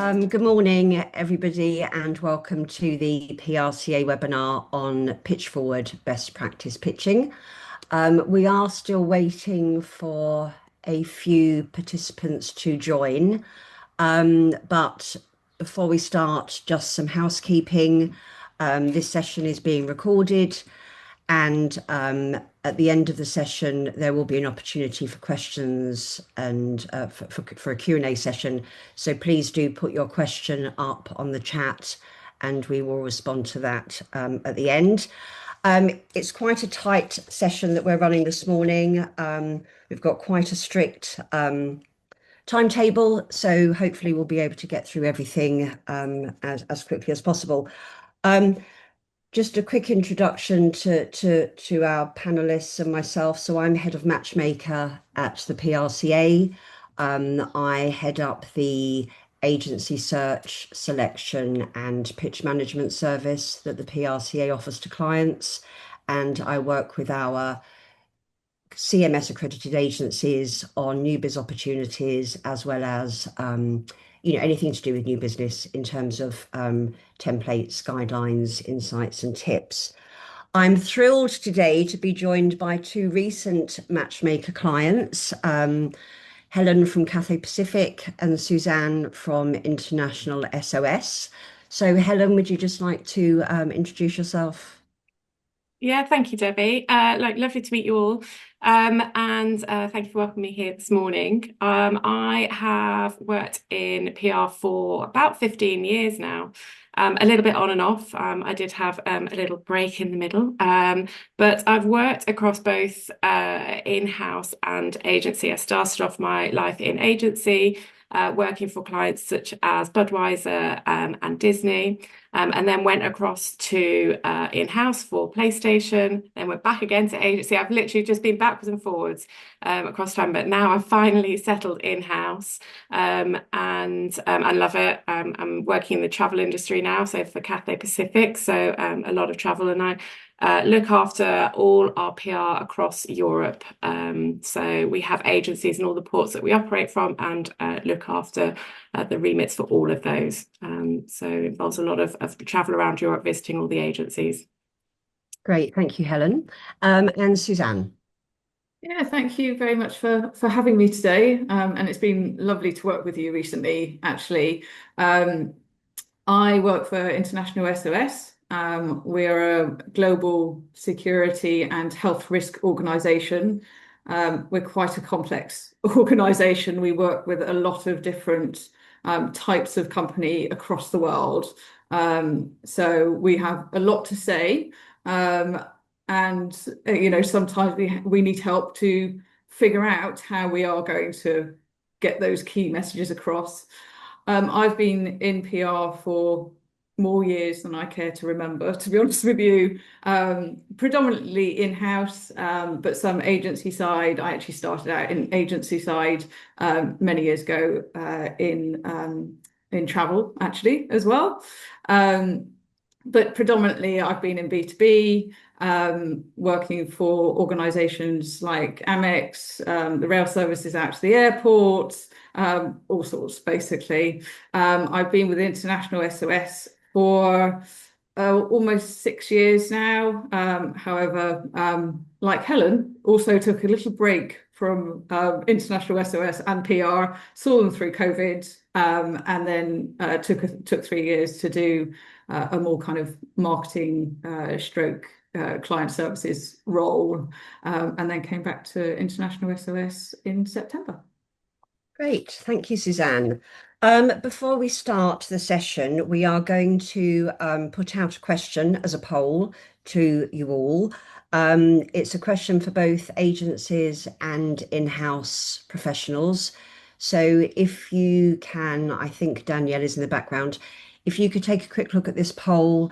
Good morning, everybody, and welcome to the PRCA webinar on Pitch Forward Best Practice Pitching. We are still waiting for a few participants to join, but before we start, just some housekeeping. This session is being recorded, and at the end of the session, there will be an opportunity for questions and for a Q&A session. So please do put your question up on the chat and we will respond to that at the end. It's quite a tight session that we're running this morning. We've got quite a strict timetable, so hopefully we'll be able to get through everything as quickly as possible. Just a quick introduction to our panelists and myself. So I'm head of matchmaker at the PRCA. I head up the agency search, selection and pitch management service that the PRCA offers to clients. And I work with our CMS accredited agencies on new biz opportunities, as well as anything to do with new business in terms of templates, guidelines, insights, and tips. I'm thrilled today to be joined by two recent matchmaker clients, Helen from Cathay Pacific and Suzanne from International SOS. So Helen, would you just like to introduce yourself? Yeah, thank you, Debbie. Lovely to meet you all. And thank you for welcoming me here this morning. I have worked in PR for about 15 years now, a little bit on and off. I did have a little break in the middle, but I've worked across both in-house and agency. I started off my life in agency, working for clients such as Budweiser and Disney. And then went across to in-house for PlayStation, then went back again to agency. I've literally just been backwards and forwards across time, but now I've finally settled in-house and I love it. I'm working in the travel industry now, so for Cathay Pacific, so a lot of travel, and I look after all our PR across Europe. So we have agencies in all the ports that we operate from and look after the remits for all of those. So it involves a lot of travel around Europe, visiting all the agencies. Great, thank you, Helen. And Suzanne. Yeah, thank you very much for having me today. And it's been lovely to work with you recently, actually. I work for International SOS. We're a global security and health risk organisation. We're quite a complex organisation. We work with a lot of different types of company across the world. So we have a lot to say. And sometimes we need help to figure out how we are going to get those key messages across. I've been in PR for more years than I care to remember, to be honest with you. Predominantly in-house, but some agency side. I actually started out in agency side many years ago in travel, actually, as well. But predominantly I've been in B2B, working for organisations like Amex, the rail services out to the airports, all sorts, basically. I've been with International SOS for almost 6 years now. However, like Helen, also took a little break from International SOS and PR, saw them through COVID, and then took 3 years to do a more kind of marketing stroke client services role, and then came back to International SOS in September. Great, thank you, Suzanne. Before we start the session, we are going to put out a question as a poll to you all. It's a question for both agencies and in-house professionals. So if you can, I think Danielle is in the background, if you could take a quick look at this poll,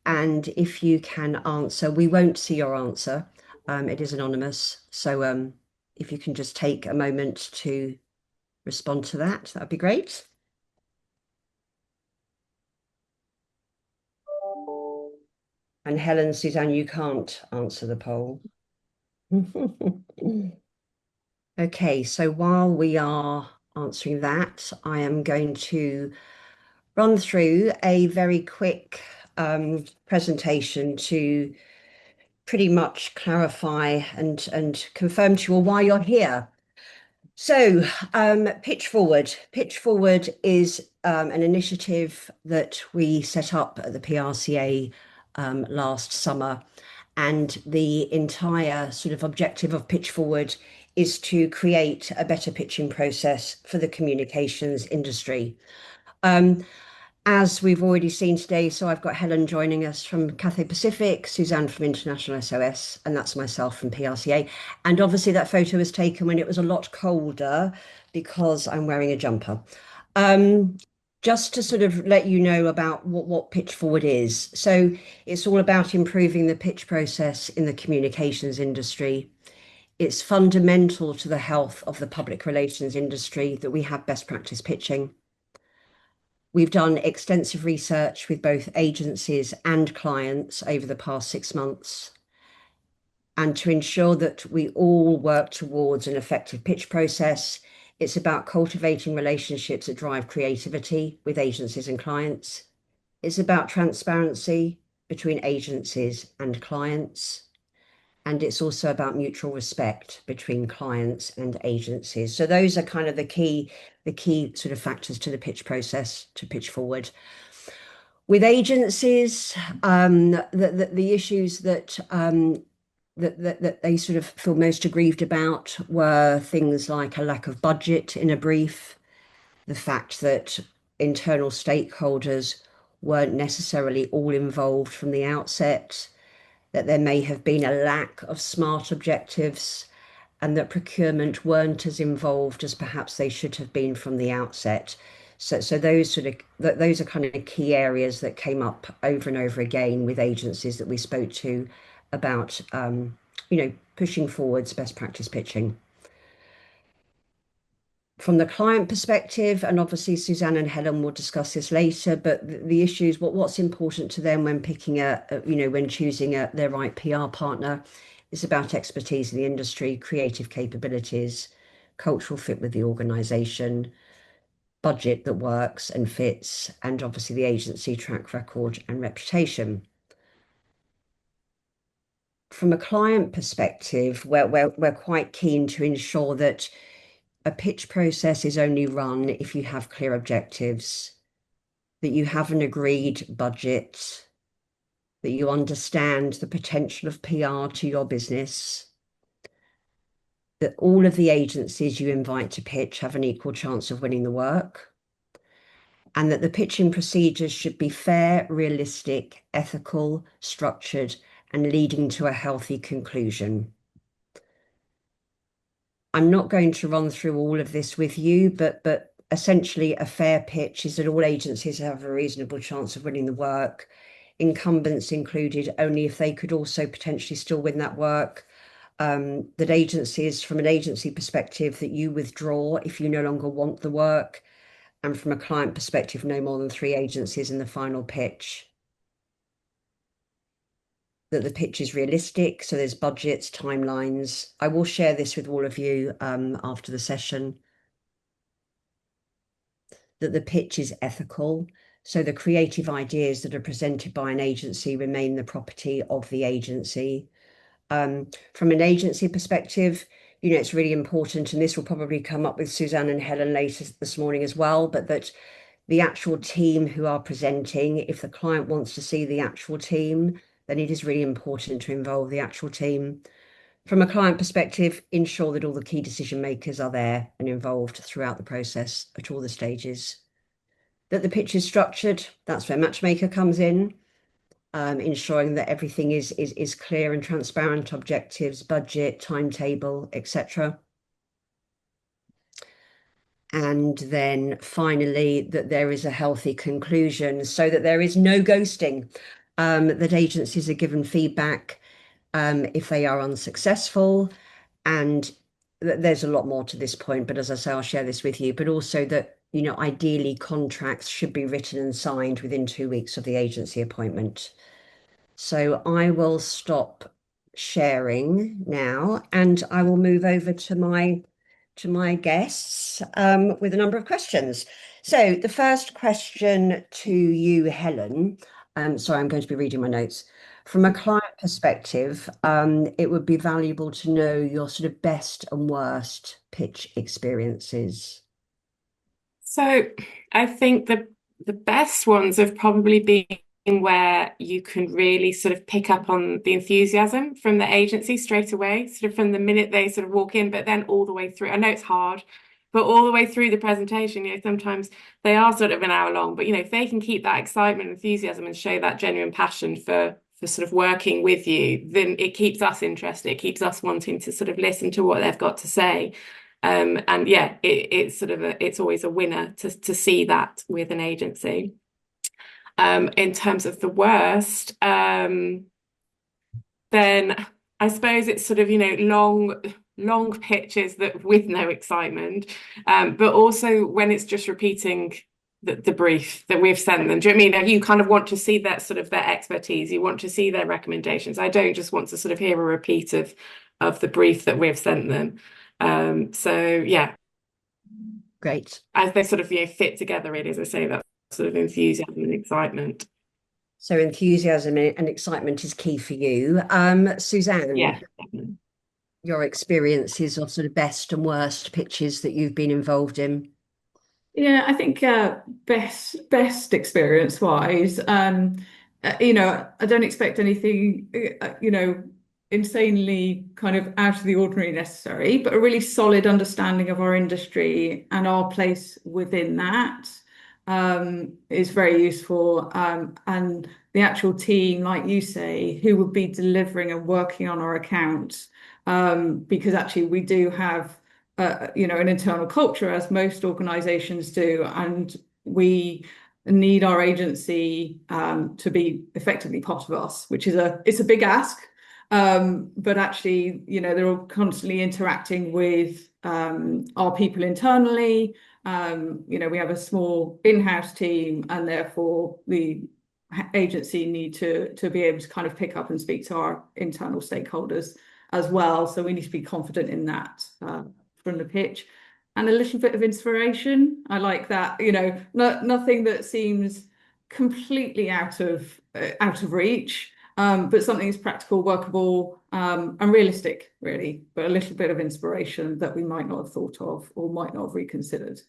and if you can answer, we won't see your answer. It is anonymous. So if you can just take a moment to respond to that, that'd be great. And Helen, Suzanne, you can't answer the poll. Okay, so while we are answering that, I am going to run through a very quick presentation to pretty much clarify and confirm to you all why you're here. So, Pitch Forward. Pitch Forward is an initiative that we set up at the PRCA last summer. And the entire sort of objective of Pitch Forward is to create a better pitching process for the communications industry. As we've already seen today, so I've got Helen joining us from Cathay Pacific, Suzanne from International SOS, and that's myself from PRCA. And obviously that photo was taken when it was a lot colder because I'm wearing a jumper. Just to sort of let you know about what Pitch Forward is. So it's all about improving the pitch process in the communications industry. It's fundamental to the health of the public relations industry that we have best practice pitching. We've done extensive research with both agencies and clients over the past 6 months. And to ensure that we all work towards an effective pitch process, it's about cultivating relationships that drive creativity with agencies and clients. It's about transparency between agencies and clients. And it's also about mutual respect between clients and agencies. So those are kind of the key sort of factors to the pitch process, to Pitch Forward. With agencies, the issues that they sort of feel most aggrieved about were things like a lack of budget in a brief, the fact that internal stakeholders weren't necessarily all involved from the outset, that there may have been a lack of SMART objectives, and that procurement weren't as involved as perhaps they should have been from the outset. So those are kind of key areas that came up over and over again with agencies that we spoke to about pushing forwards best practice pitching. From the client perspective, and obviously Suzanne and Helen will discuss this later, but the issues, what's important to them when picking when choosing their right PR partner is about expertise in the industry, creative capabilities, cultural fit with the organization, budget that works and fits, and obviously the agency track record and reputation. From a client perspective, we're quite keen to ensure that a pitch process is only run if you have clear objectives, that you have an agreed budget, that you understand the potential of PR to your business, that all of the agencies you invite to pitch have an equal chance of winning the work, and that the pitching procedures should be fair, realistic, ethical, structured, and leading to a healthy conclusion. I'm not going to run through all of this with you, but essentially a fair pitch is that all agencies have a reasonable chance of winning the work, incumbents included only if they could also potentially still win that work, that agencies, from an agency perspective, that you withdraw if you no longer want the work, and from a client perspective, no more than 3 agencies in the final pitch. That the pitch is realistic, so there's budgets, timelines. I will share this with all of you after the session. That the pitch is ethical, so the creative ideas that are presented by an agency remain the property of the agency. From an agency perspective, it's really important, and this will probably come up with Suzanne and Helen later this morning as well, but that the actual team who are presenting, if the client wants to see the actual team, then it is really important to involve the actual team. From a client perspective, ensure that all the key decision makers are there and involved throughout the process at all the stages. That the pitch is structured, that's where Matchmaker comes in, ensuring that everything is clear and transparent, objectives, budget, timetable, etc. And then finally, that there is a healthy conclusion so that there is no ghosting, that agencies are given feedback if they are unsuccessful. And there's a lot more to this point, but as I say, I'll share this with you, but also that, ideally contracts should be written and signed within 2 weeks of the agency appointment. So I will stop sharing now and I will move over to my to my guests with a number of questions. So the first question to you, Helen, sorry, I'm going to be reading my notes. From a client perspective, it would be valuable to know your sort of best and worst pitch experiences. So I think the best ones have probably been where you can really sort of pick up on the enthusiasm from the agency straight away, sort of from the minute they sort of walk in, but then all the way through. I know it's hard, but all the way through the presentation, sometimes they are sort of an hour long, but if they can keep that excitement, enthusiasm, and show that genuine passion for sort of working with you, then it keeps us interested. It keeps us wanting to sort of listen to what they've got to say. And yeah, it's sort of it's always a winner to see that with an agency. In terms of the worst, then I suppose it's sort of long pitches that with no excitement, but also when it's just repeating the brief that we've sent them. Do you know what I mean? You kind of want to see that sort of their expertise. You want to see their recommendations. I don't just want to sort of hear a repeat of the brief that we've sent them. So yeah, Great. as they sort of fit together, really, as I say, that sort of enthusiasm and excitement. So enthusiasm and excitement is key for you. Suzanne, Yeah, definitely. your experiences of sort of best and worst pitches that you've been involved in. Yeah, I think best experience wise, I don't expect anything, insanely kind of out of the ordinary necessary, but a really solid understanding of our industry and our place within that is very useful. And the actual team, like you say, who would be delivering and working on our accounts, because actually we do have an internal culture, as most organizations do, and we need our agency to be effectively part of us, which is it's a big ask. But actually, they're all constantly interacting with our people internally. We have a small in-house team, and therefore the agency need to be able to kind of pick up and speak to our internal stakeholders as well. So we need to be confident in that from the pitch, and a little bit of inspiration. I like that. Nothing that seems completely out of reach. But something that's practical, workable, and realistic, really, but a little bit of inspiration that we might not have thought of or might not have reconsidered.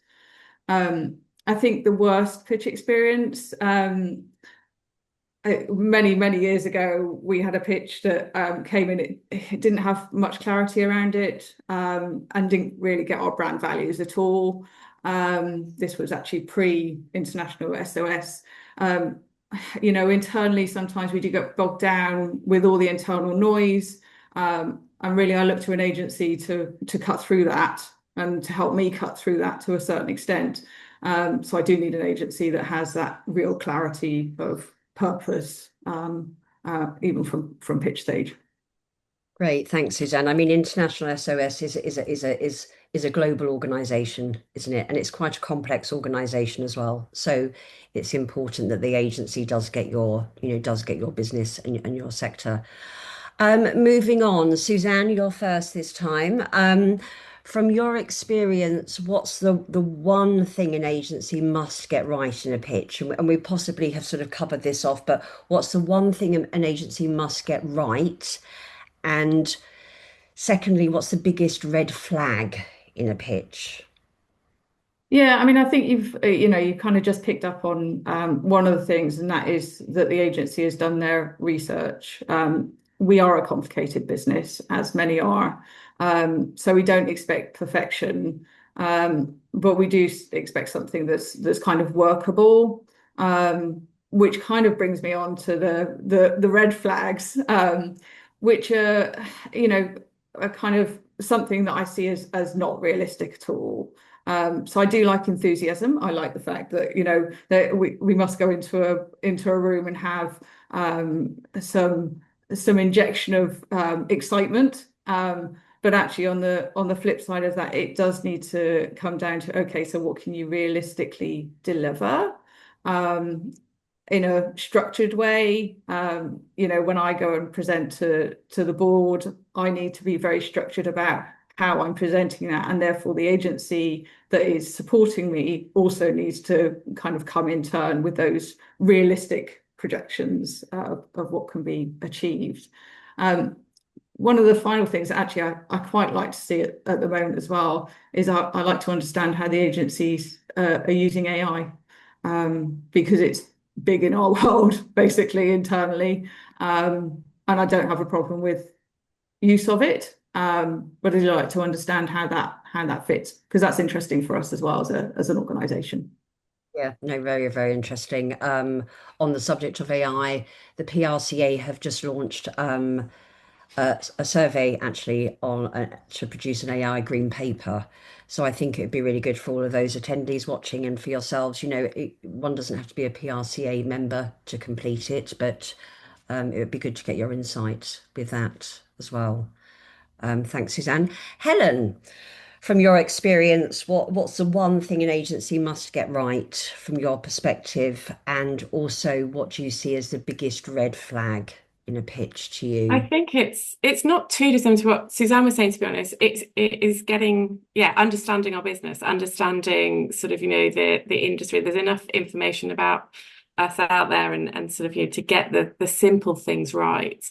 I think the worst pitch experience, many years ago, we had a pitch that came in, it didn't have much clarity around it, and didn't really get our brand values at all. This was actually pre-international SOS. Internally, sometimes we do get bogged down with all the internal noise. And really, I look to an agency to cut through that and to help me cut through that to a certain extent. So I do need an agency that has that real clarity of purpose, even from pitch stage. Great, thanks, Suzanne. I mean, International SOS is a global organisation, isn't it? And it's quite a complex organisation as well. So it's important that the agency does get your business and your sector. Moving on, Suzanne, you're first this time. From your experience, what's the one thing an agency must get right in a pitch? And we possibly have sort of covered this off, but what's the one thing an agency must get right? And secondly, what's the biggest red flag in a pitch? Yeah, I mean, I think you kind of just picked up on one of the things, and that is that the agency has done their research. We are a complicated business, as many are. So we don't expect perfection, but we do expect something that's kind of workable, which kind of brings me on to the red flags, which are kind of something that I see as not realistic at all. So I do like enthusiasm. I like the fact that that we must go into a room and have some injection of excitement. But actually, on the flip side of that, it does need to come down to, okay, so what can you realistically deliver in a structured way? When I go and present to the board, I need to be very structured about how I'm presenting that, and therefore the agency that is supporting me also needs to kind of come in turn with those realistic projections of what can be achieved. One of the final things that actually I quite like to see at the moment as well is I like to understand how the agencies are using AI, because it's big in our world, basically internally. And I don't have a problem with use of it, but I'd like to understand how that fits, because that's interesting for us as well as an organisation. Yeah, no, very, very interesting. On the subject of AI, the PRCA have just launched a survey actually on to produce an AI green paper. So I think it'd be really good for all of those attendees watching and for yourselves. One doesn't have to be a PRCA member to complete it, but it would be good to get your insight with that as well. Thanks, Suzanne. Helen, from your experience, what's the one thing an agency must get right from your perspective? And also, what do you see as the biggest red flag in a pitch to I you? think it's not too dissimilar to what Suzanne was saying, to be honest. It is getting, understanding our business, understanding sort of, the industry. There's enough information about us out there, and sort of, to get the simple things right.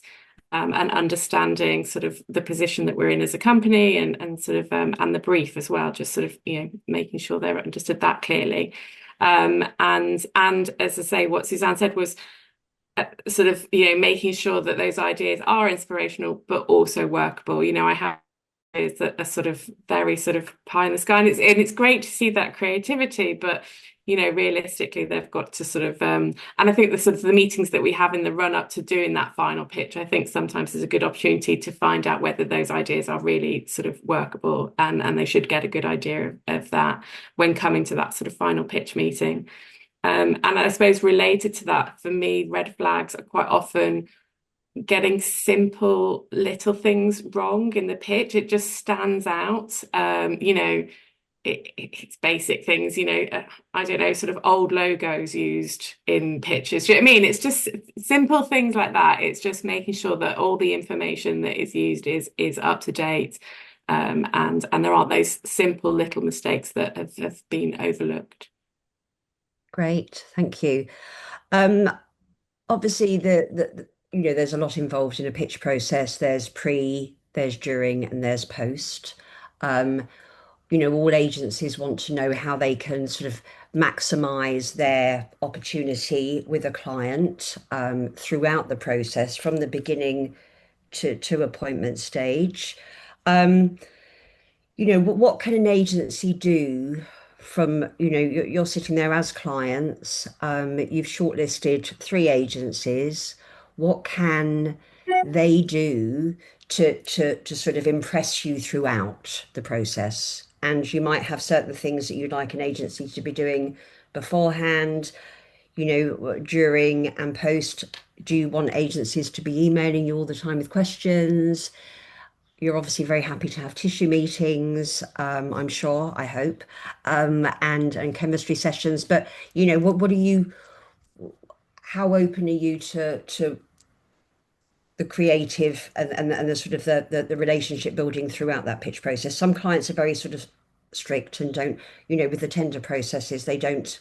And understanding sort of the position that we're in as a company, and sort of and the brief as well, just sort of making sure they're understood that clearly. And as I say, what Suzanne said was sort of making sure that those ideas are inspirational but also workable. I have ideas that are sort of very sort of pie in the sky, and it's great to see that creativity, but realistically they've got to sort of and I think the sort of the meetings that we have in the run up to doing that final pitch, I think sometimes is a good opportunity to find out whether those ideas are really sort of workable, and they should get a good idea of that when coming to that sort of final pitch meeting. And I suppose related to that, for me, red flags are quite often getting simple little things wrong in the pitch. It just stands out. It's basic things, I don't know, sort of old logos used in pitches. Do you know what I mean? It's just simple things like that. It's just making sure that all the information that is used is up to date. And there aren't those simple little mistakes that have been overlooked. Great, thank you. Obviously, there's a lot involved in a pitch process. There's pre, there's during, and there's post. All agencies want to know how they can sort of maximize their opportunity with a client throughout the process, from the beginning to appointment stage. What can an agency do from, you're sitting there as clients, you've shortlisted 3 agencies. What can they do to sort of impress you throughout the process? And you might have certain things that you'd like an agency to be doing beforehand, during and post. Do you want agencies to be emailing you all the time with questions? You're obviously very happy to have tissue meetings, I'm sure, I hope, and chemistry sessions. But what are you? How open are you to the creative and the sort of the relationship building throughout that pitch process? Some clients are very sort of strict and don't, with the tender processes, they don't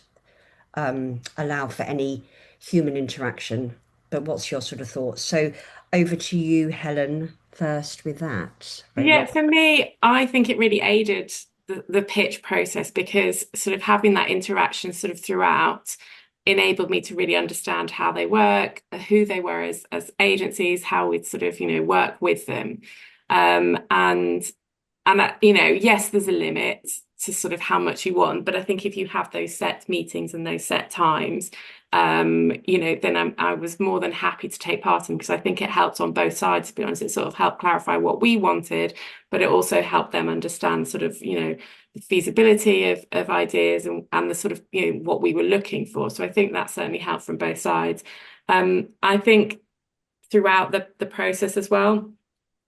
allow for any human interaction. But what's your sort of thoughts? So over to you, Helen, first with that. Yeah, for me, I think it really aided the pitch process, because sort of having that interaction sort of throughout enabled me to really understand how they work, who they were as agencies, how we'd sort of, work with them. And that, yes, there's a limit to sort of how much you want, but I think if you have those set meetings and those set times, then I was more than happy to take part in, because I think it helped on both sides, to be honest. It sort of helped clarify what we wanted, but it also helped them understand sort of, the feasibility of ideas, and the sort of, what we were looking for. So I think that certainly helped from both sides. I think throughout the process as well,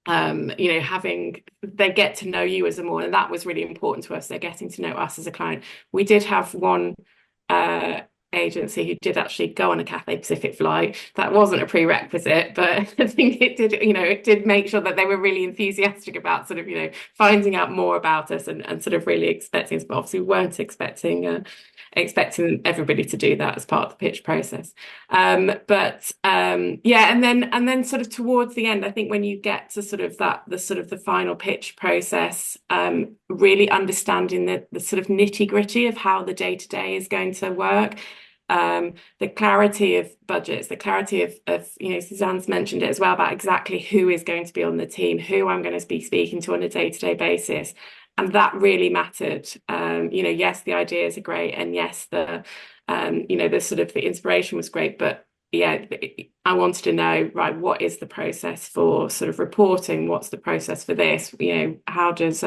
they get to know you as a more, and that was really important to us. They're getting to know us as a client. We did have one agency who did actually go on a Cathay Pacific flight. That wasn't a prerequisite, but I think it did, it did make sure that they were really enthusiastic about sort of, finding out more about us and sort of really expecting us. But obviously we weren't expecting everybody to do that as part of the pitch process. Yeah, and then sort of towards the end, I think when you get to sort of the final pitch process, really understanding the sort of nitty-gritty of how the day-to-day is going to work. The clarity of budgets, the clarity of Suzanne's mentioned it as well, about exactly who is going to be on the team, who I'm going to be speaking to on a day-to-day basis. And that really mattered. Yes, the ideas are great, and yes, the sort of the inspiration was great, but yeah, I wanted to know, right, what is the process for sort of reporting? What's the process for this? How does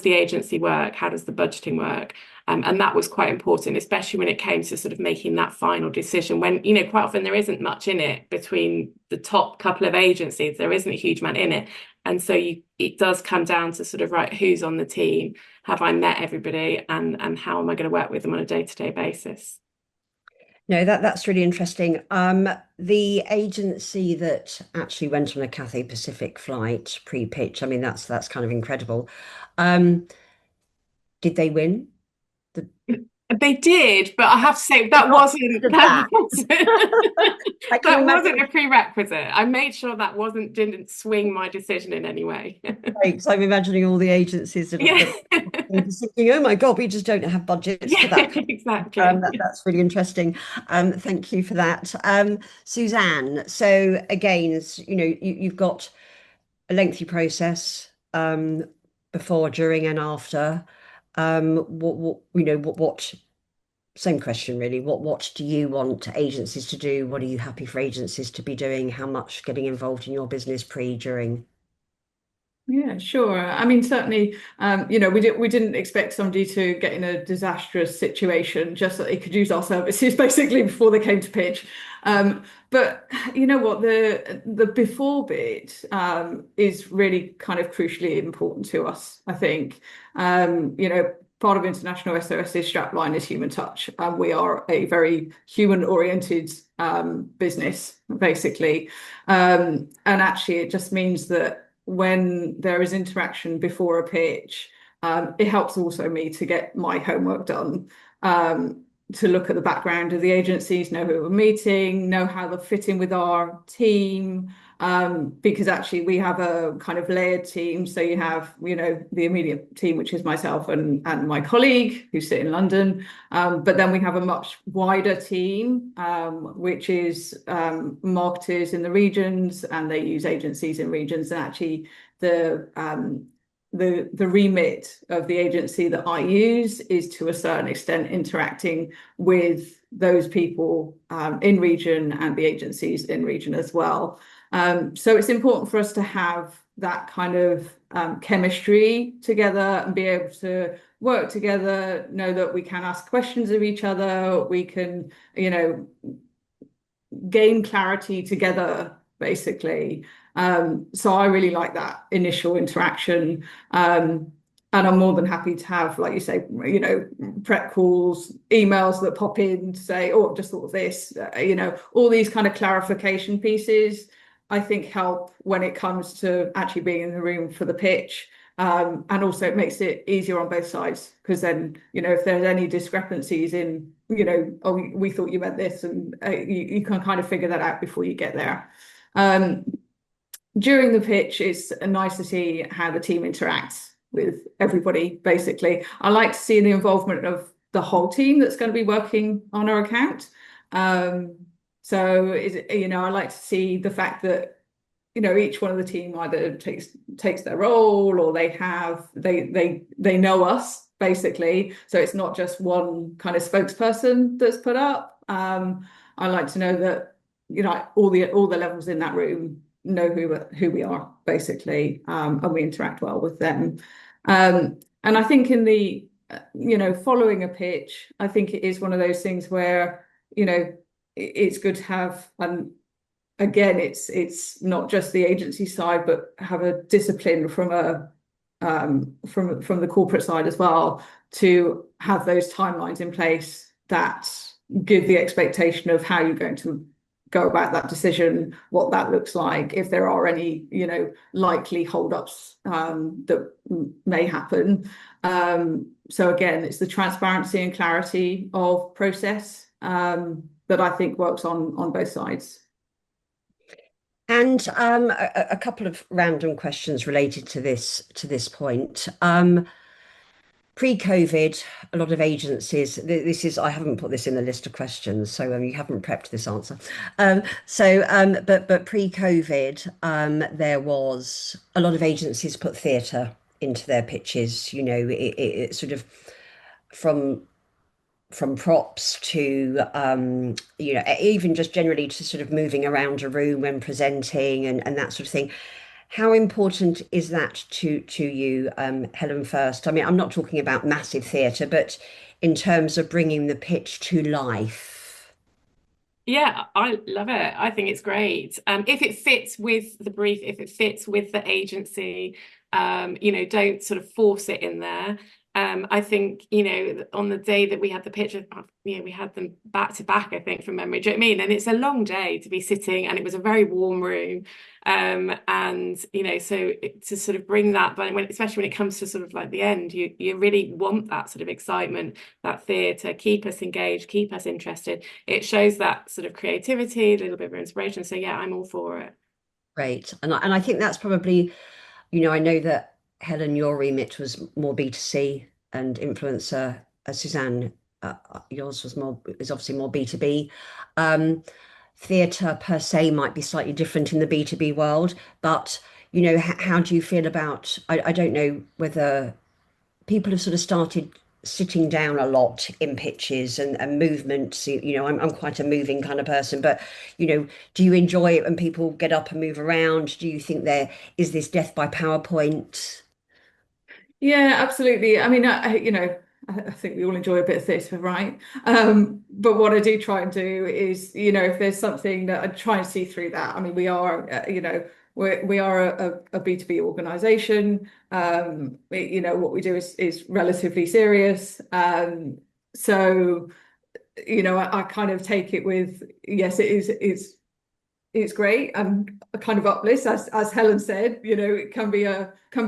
the agency work? How does the budgeting work? And that was quite important, especially when it came to sort of making that final decision, when, quite often there isn't much in it between the top couple of agencies. There isn't a huge amount in it. And so it does come down to sort of, right, who's on the team? Have I met everybody? And how am I going to work with them on a day-to-day basis? No, that's really interesting. The agency that actually went on a Cathay Pacific flight pre-pitch, I mean, that's kind of incredible. Did they win? They did, but I have to say that wasn't a prerequisite. I made sure that didn't swing my decision in any way. Right, so I'm imagining all the agencies that are thinking, oh my God, we just don't have budgets for that. Exactly. That's really interesting. Thank you for that. Suzanne, so again, you've got a lengthy process before, during, and after. Same question really. What do you want agencies to do? What are you happy for agencies to be doing? How much getting involved in your business pre, during? Yeah, sure. I mean, certainly, we didn't expect somebody to get in a disastrous situation just so they could use our services basically before they came to pitch. But you know what, the before bit is really kind of crucially important to us, I think. Part of International SOS's strapline is human touch, and we are a very human-oriented business, basically. And actually, it just means that when there is interaction before a pitch, it helps also me to get my homework done, to look at the background of the agencies, know who we're meeting, know how they'll fit in with our team, because actually we have a kind of layered team. So you have, the immediate team, which is myself and my colleague who sit in London. But then we have a much wider team, which is marketers in the regions, and they use agencies in regions. And actually the remit of the agency that I use is to a certain extent interacting with those people in region and the agencies in region as well. So it's important for us to have that kind of chemistry together and be able to work together, know that we can ask questions of each other, we can, gain clarity together, basically. So I really like that initial interaction. And I'm more than happy to have, like you say, prep calls, emails that pop in to say, oh, I've just thought of this, all these kind of clarification pieces, I think help when it comes to actually being in the room for the pitch. And also it makes it easier on both sides, because then, if there's any discrepancies in, oh, we thought you meant this, and you can kind of figure that out before you get there. During the pitch, it's nice to see how the team interacts with everybody, basically. I like to see the involvement of the whole team that's going to be working on our account. So, I like to see the fact that, each one of the team either takes their role, or they know us, basically. So it's not just one kind of spokesperson that's put up. I like to know that, all the levels in that room know who we are, basically, and we interact well with them. And I think in the, following a pitch, I think it is one of those things where, it's good to have, and again, it's not just the agency side, but have a discipline from the corporate side as well, to have those timelines in place that give the expectation of how you're going to go about that decision, what that looks like, if there are any, likely holdups that may happen. So again, it's the transparency and clarity of process that I think works on both sides. And a couple of random questions related to this point. Pre-COVID, a lot of agencies, this is, I haven't put this in the list of questions, so you haven't prepped this answer. But pre-COVID, there was a lot of agencies put theatre into their pitches, it sort of from props to even just generally to sort of moving around a room when presenting and that sort of thing. How important is that to you, Helen, first? I mean, I'm not talking about massive theatre, but in terms of bringing the pitch to life. Yeah, I love it. I think it's great. If it fits with the brief, if it fits with the agency, don't sort of force it in there. I think, on the day that we had the pitch, we had them back to back, I think, from memory. Do you know what I mean? And it's a long day to be sitting, and it was a very warm room. So to sort of bring that, but especially when it comes to sort of like the end, you really want that sort of excitement, that theatre, keep us engaged, keep us interested. It shows that sort of creativity, a little bit of inspiration. So yeah, I'm all for it. Great. And I think that's probably, I know that Helen, your remit was more B2C and influencer. Suzanne, yours is obviously more B2B. Theatre per se might be slightly different in the B2B world, but how do you feel about, I don't know whether people have sort of started sitting down a lot in pitches and movements. I'm quite a moving kind of person, but do you enjoy it when people get up and move around? Do you think there is this death by PowerPoint? Yeah, absolutely. I mean, I think we all enjoy a bit of theatre, right? But what I do try and do is, if there's something that I try and see through that. I mean, we are, we are a B2B organization. What we do is relatively serious. So, I kind of take it with, yes, it's great and a kind of uplift, as Helen said. It can be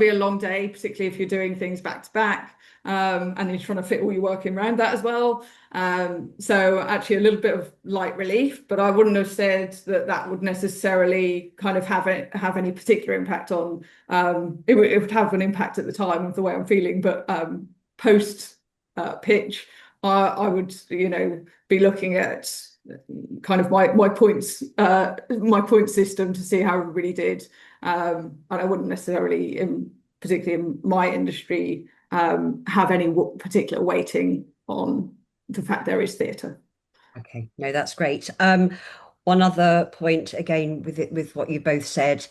a long day, particularly if you're doing things back to back, and you're trying to fit all your work in around that as well. So actually a little bit of light relief, but I wouldn't have said that would necessarily kind of have any particular impact on. It would have an impact at the time of the way I'm feeling, but post pitch, I would be looking at kind of my points system to see how everybody did, and I wouldn't necessarily, particularly in my industry, have any particular weighting on the fact there is theatre. Okay, no, that's great. One other point, again, with what you both said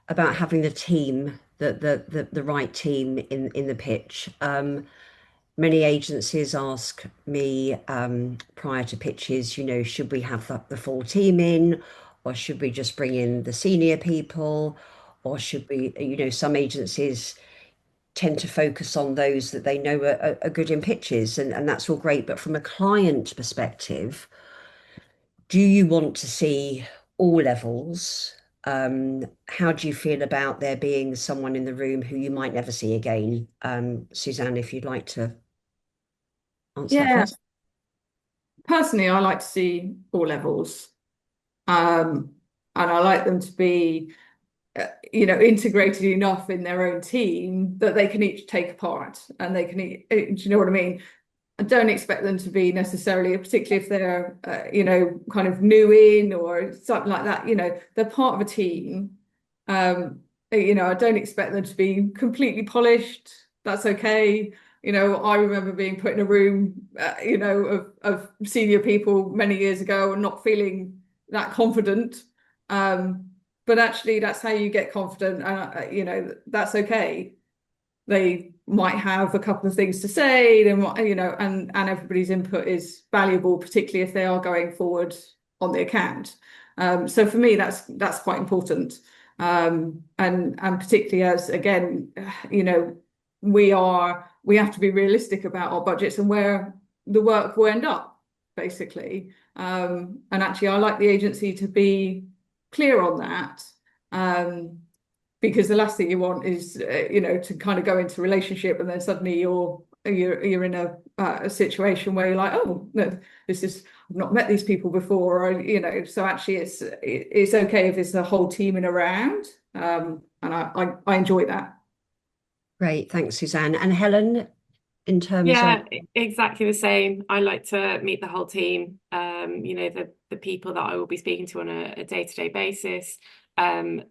about having the team, the right team in the pitch. Many agencies ask me prior to pitches, should we have the full team in, or should we just bring in the senior people, or should we, some agencies tend to focus on those that they know are good in pitches, and that's all great. But from a client perspective, do you want to see all levels? How do you feel about there being someone in the room who you might never see again? Suzanne, if you'd like to answer that Yeah, first. personally, I like to see all levels, and I like them to be, integrated enough in their own team that they can each take a part and they can do you know what I mean? I don't expect them to be necessarily, particularly if they're, kind of new in or something like that, they're part of a team. I don't expect them to be completely polished. That's okay. I remember being put in a room, of senior people many years ago and not feeling that confident. But actually, that's how you get confident. That's okay. They might have a couple of things to say, and everybody's input is valuable, particularly if they are going forward on the account. So for me, that's quite important. And particularly as, again, we have to be realistic about our budgets and where the work will end up. basically. And actually, I like the agency to be clear on that, because the last thing you want is, to kind of go into a relationship and then suddenly you're in a situation where you're like, oh, no, I've not met these people before, or, so actually it's okay if it's a whole team in a round, and I enjoy that. Great, thanks, Suzanne. And Helen, in terms of, Yeah, exactly the same. I like to meet the whole team, the people that I will be speaking to on a day-to-day basis. And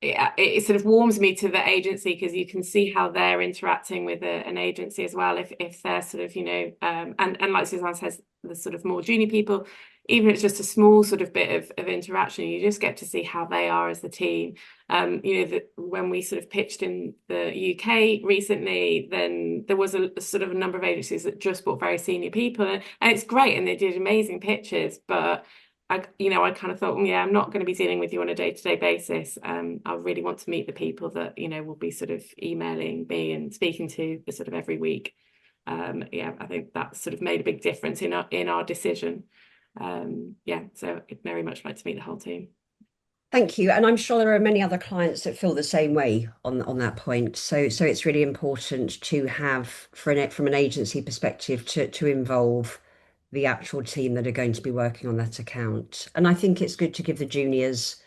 it sort of warms me to the agency, because you can see how they're interacting with an agency as well. If they're sort of, and like Suzanne says, the sort of more junior people, even if it's just a small sort of bit of interaction, you just get to see how they are as the team. When we sort of pitched in the UK recently, then there was a sort of a number of agencies that just brought very senior people, and it's great, and they did amazing pitches, but I kind of thought, I'm not going to be dealing with you on a day-to-day basis. I really want to meet the people that, will be sort of emailing me and speaking to sort of every week. I think that sort of made a big difference in our decision. So I'd very much like to meet the whole team. thank you. And I'm sure there are many other clients that feel the same way on that point. So it's really important to have, from an agency perspective, to involve the actual team that are going to be working on that account. And I think it's good to give the juniors,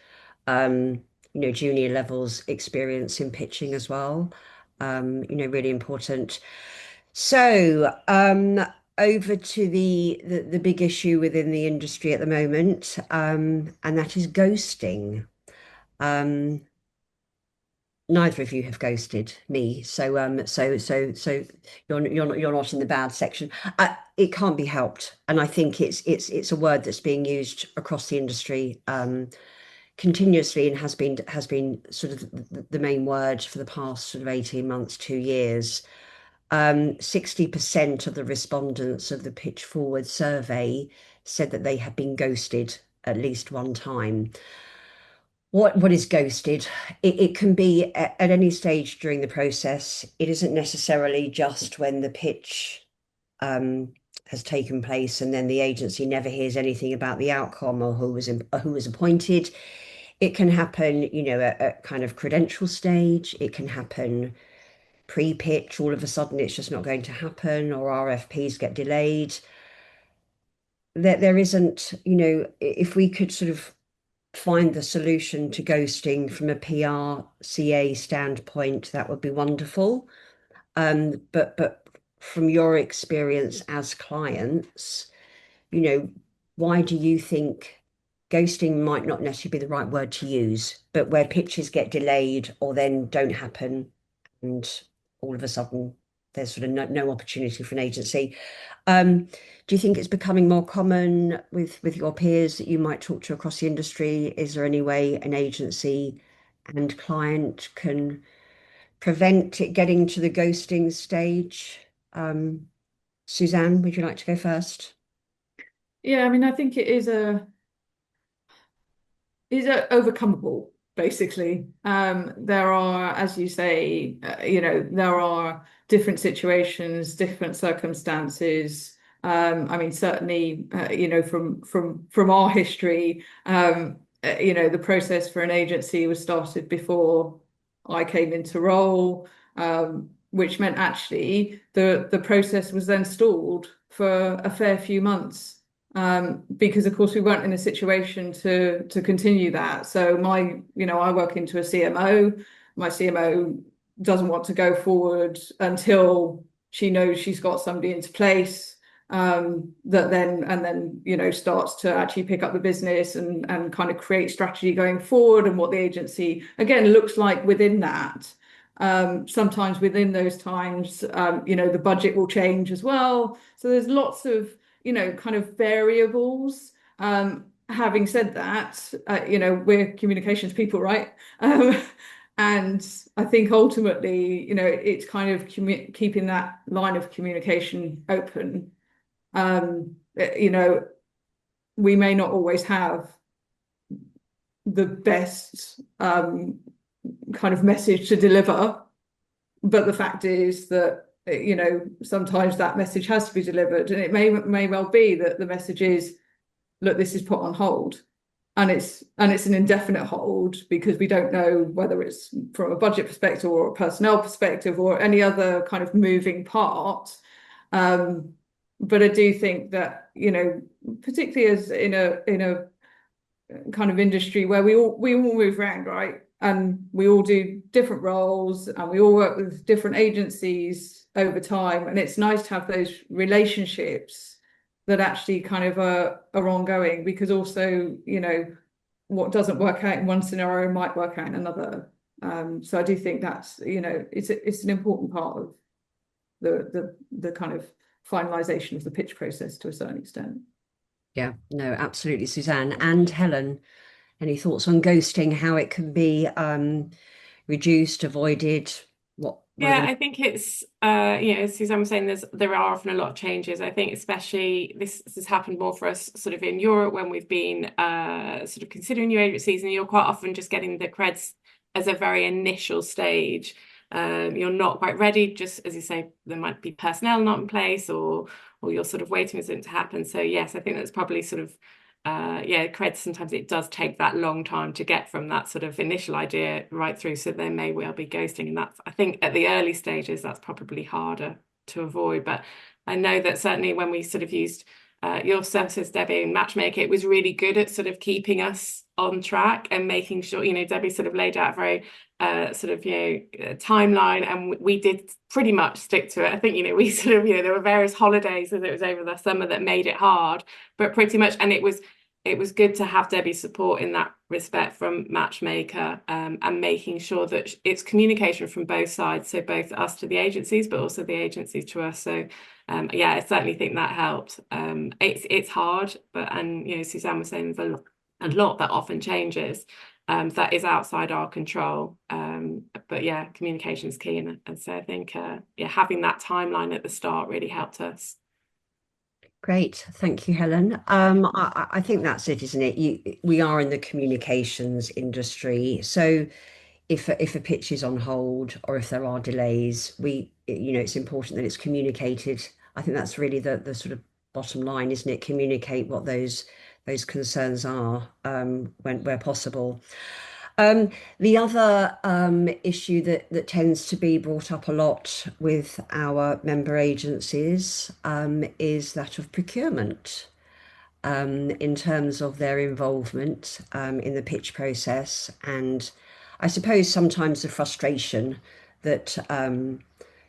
junior levels experience in pitching as well. Really important. So, over to the big issue within the industry at the moment, and that is ghosting. Neither of you have ghosted me, so you're not in the bad section. It can't be helped, and I think it's a word that's being used across the industry continuously, and has been sort of the main word for the past sort of 18 months, 2 years. 60% of the respondents of the Pitch Forward survey said that they have been ghosted at least one time. What is ghosted? It can be at any stage during the process. It isn't necessarily just when the pitch has taken place and then the agency never hears anything about the outcome or who was appointed. It can happen, at kind of credential stage. It can happen pre-pitch. All of a sudden, it's just not going to happen, or RFPs get delayed. There isn't, if we could sort of find the solution to ghosting from a PRCA standpoint, that would be wonderful. But from your experience as clients, why do you think ghosting might not necessarily be the right word to use, but where pitches get delayed or then don't happen, and all of a sudden there's sort of no opportunity for an agency? Do you think it's becoming more common with your peers that you might talk to across the industry? Is there any way an agency and client can prevent it getting to the ghosting stage? Suzanne, would you like to go first? Yeah, I mean, I think it is overcomable, basically. There are, as you say, there are different situations, different circumstances. I mean, certainly, from our history, the process for an agency was started before I came into role, which meant actually the process was then stalled for a fair few months. Because of course we weren't in a situation to continue that. So I work into a CMO. My CMO doesn't want to go forward until she knows she's got somebody into place, that then starts to actually pick up the business and kind of create strategy going forward, and what the agency again looks like within that. Sometimes within those times, the budget will change as well. So there's lots of kind of variables. Having said that, we're communications people, right? And I think ultimately, it's kind of keeping that line of communication open. We may not always have the best kind of message to deliver, but the fact is that you know, sometimes that message has to be delivered, and it may well be that the message is, look, this is put on hold, and it's an indefinite hold, because we don't know whether it's from a budget perspective or a personnel perspective or any other kind of moving part. But I do think that, you know, particularly as in a kind of industry where we all move around, right? And we all do different roles, and we all work with different agencies over time. And it's nice to have those relationships that actually kind of are ongoing, because also, you know, what doesn't work out in one scenario might work out in another. So I do think that's, you know, it's an important part of the kind of finalization of the pitch process to a certain extent. Yeah, no, absolutely, Suzanne. And Helen, any thoughts on ghosting, how it can be reduced, avoided? What Yeah, I think it's you know, as Suzanne was saying, there are often a lot of changes. I think especially this has happened more for us sort of in Europe when we've been sort of considering new agencies, and you're quite often just getting the creds as a very initial stage. You're not quite ready, just as you say, there might be personnel not in place, or you're sort of waiting for something to happen. So yes, I think that's probably sort of yeah, creds, sometimes it does take that long time to get from that sort of initial idea right through. So there may well be ghosting. And that's, I think at the early stages, that's probably harder to avoid. But I know that certainly when we sort of used your services, Debbie, and Matchmaker, it was really good at sort of keeping us on track and making sure, you know, Debbie sort of laid out a very sort of, you know, timeline, and we did pretty much stick to it. I think, you know, we sort of, you know, there were various holidays as it was over the summer that made it hard, but pretty much, and it was good to have Debbie's support in that respect from Matchmaker, and making sure that it's communication from both sides, so both us to the agencies, but also the agencies to us. So yeah, I certainly think that helped. It's hard, but, and you know, Suzanne was saying there's a lot that often changes that is outside our control. But yeah, communication is key, and so I think yeah, having that timeline at the start really helped us. Great, thank you, Helen. I think that's it, isn't it? We are in the communications industry, so if a pitch is on hold or if there are delays, you know, it's important that it's communicated. I think that's really the sort of bottom line, isn't it? Communicate what those concerns are where possible. The other issue that tends to be brought up a lot with our member agencies is that of procurement, in terms of their involvement in the pitch process, and I suppose sometimes the frustration that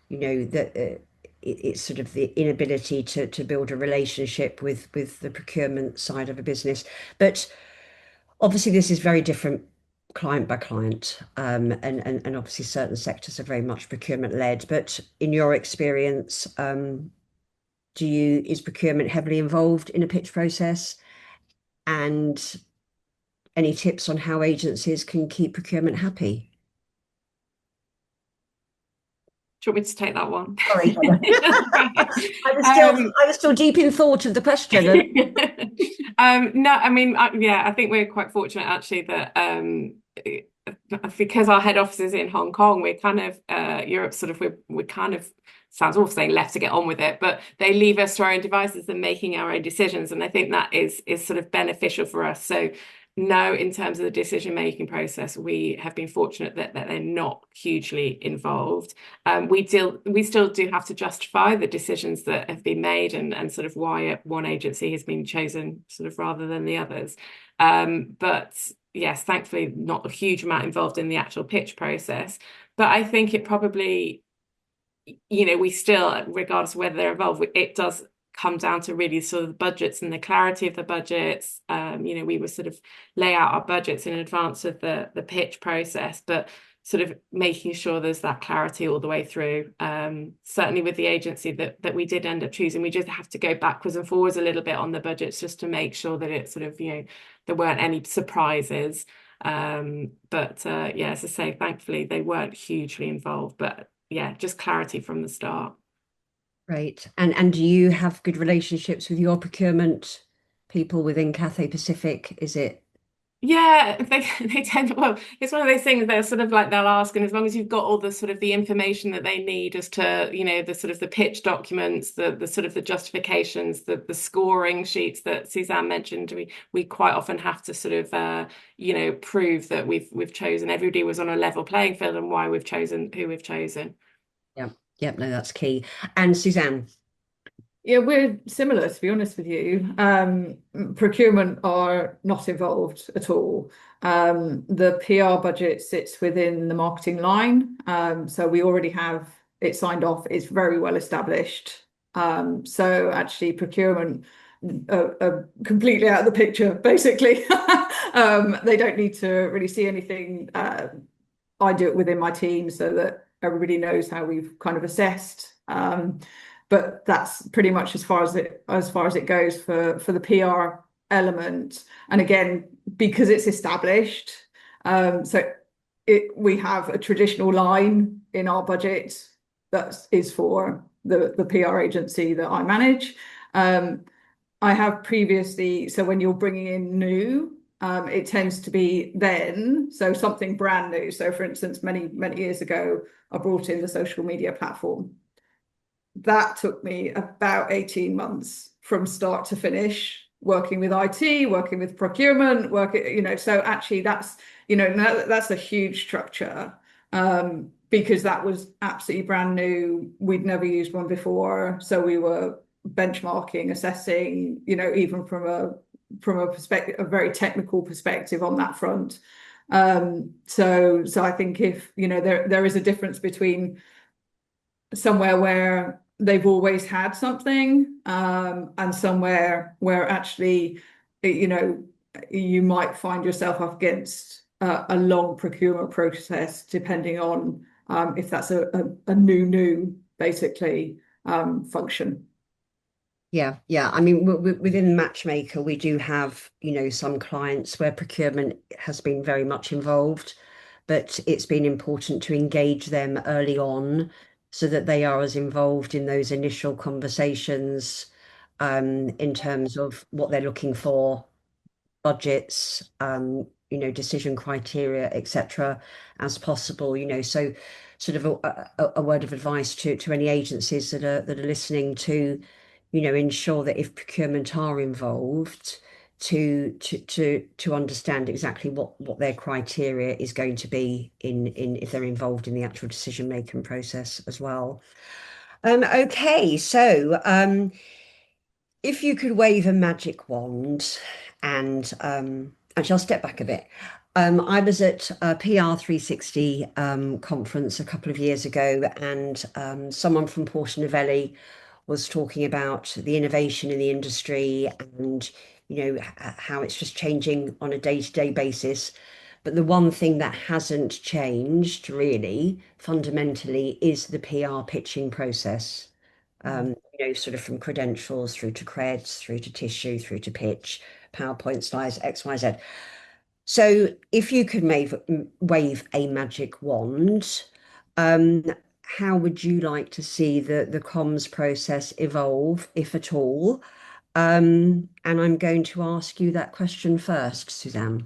you know, that it's sort of the inability to build a relationship with the procurement side of a business. But obviously this is very different client by client, and obviously certain sectors are very much procurement led. But in your experience, is procurement heavily involved in a pitch process? And any tips on how agencies can keep procurement happy? Do you want me to take that one? Sorry. I was still deep in thought of the question. No, I mean, yeah, I think we're quite fortunate actually that because our head office is in Hong Kong, we're kind of Europe sort of, we're kind of, sounds awful saying left to get on with it, but they leave us to our own devices and making our own decisions, and I think that is sort of beneficial for us. So no, in terms of the decision-making process, we have been fortunate that they're not hugely involved. We still do have to justify the decisions that have been made, and sort of why one agency has been chosen sort of rather than the others. But yes, thankfully not a huge amount involved in the actual pitch process. But I think it probably, you know, we still, regardless of whether they're involved, it does come down to really sort of the budgets and the clarity of the budgets. You know, we would sort of lay out our budgets in advance of the pitch process, but sort of making sure there's that clarity all the way through. Certainly with the agency that we did end up choosing, we just have to go backwards and forwards a little bit on the budgets just to make sure that it sort of, you know, there weren't any surprises. But yeah, as I say, thankfully they weren't hugely involved, but yeah, just clarity from the start. Right. And do you have good relationships with your procurement people within Cathay Pacific? Is it? Yeah, they tend, well, it's one of those things they're sort of like they'll ask, and as long as you've got all the sort of the information that they need as to, the sort of the pitch documents, the sort of the justifications, the scoring sheets that Suzanne mentioned, we quite often have to sort of prove that we've chosen, everybody was on a level playing field and why we've chosen who we've chosen. Yeah, yep, no, that's key. And Suzanne. Yeah, we're similar, to be honest with you. Procurement are not involved at all. The PR budget sits within the marketing line. So we already have it signed off. It's very well established. So actually procurement are completely out of the picture, basically. They don't need to really see anything. I do it within my team so that everybody knows how we've kind of assessed. But that's pretty much as far as it goes for the PR element. And again, because it's established, we have a traditional line in our budget that is for the PR agency that I manage. I have previously, so when you're bringing in new, it tends to be then, so something brand new. So for instance, many years ago, I brought in the social media platform. That took me about 18 months from start to finish, working with IT, working with procurement, so actually that's a huge structure, because that was absolutely brand new. We'd never used one before, so we were benchmarking, assessing, even from a perspective, a very technical perspective on that front. So I think if there is a difference between somewhere where they've always had something, and somewhere where actually, you might find yourself up against a long procurement process, depending on if that's a new basically function. Yeah, yeah. I mean, within Matchmaker, we do have, some clients where procurement has been very much involved, but it's been important to engage them early on so that they are as involved in those initial conversations, in terms of what they're looking for, budgets, decision criteria, etc., as possible. So sort of a word of advice to any agencies that are listening to, ensure that if procurement are involved, to understand exactly what their criteria is going to be in if they're involved in the actual decision making process as well. Okay, so if you could wave a magic wand and actually I'll step back a bit. I was at a PR 360 conference a couple of years ago, and someone from Porter Novelli was talking about the innovation in the industry and how it's just changing on a day-to-day basis. But the one thing that hasn't changed really fundamentally is the PR pitching process. Sort of from credentials through to creds, through to tissue, through to pitch, PowerPoint slides, X, Y, Z. So if you could wave a magic wand, how would you like to see the comms process evolve, if at all? And I'm going to ask you that question first, Suzanne.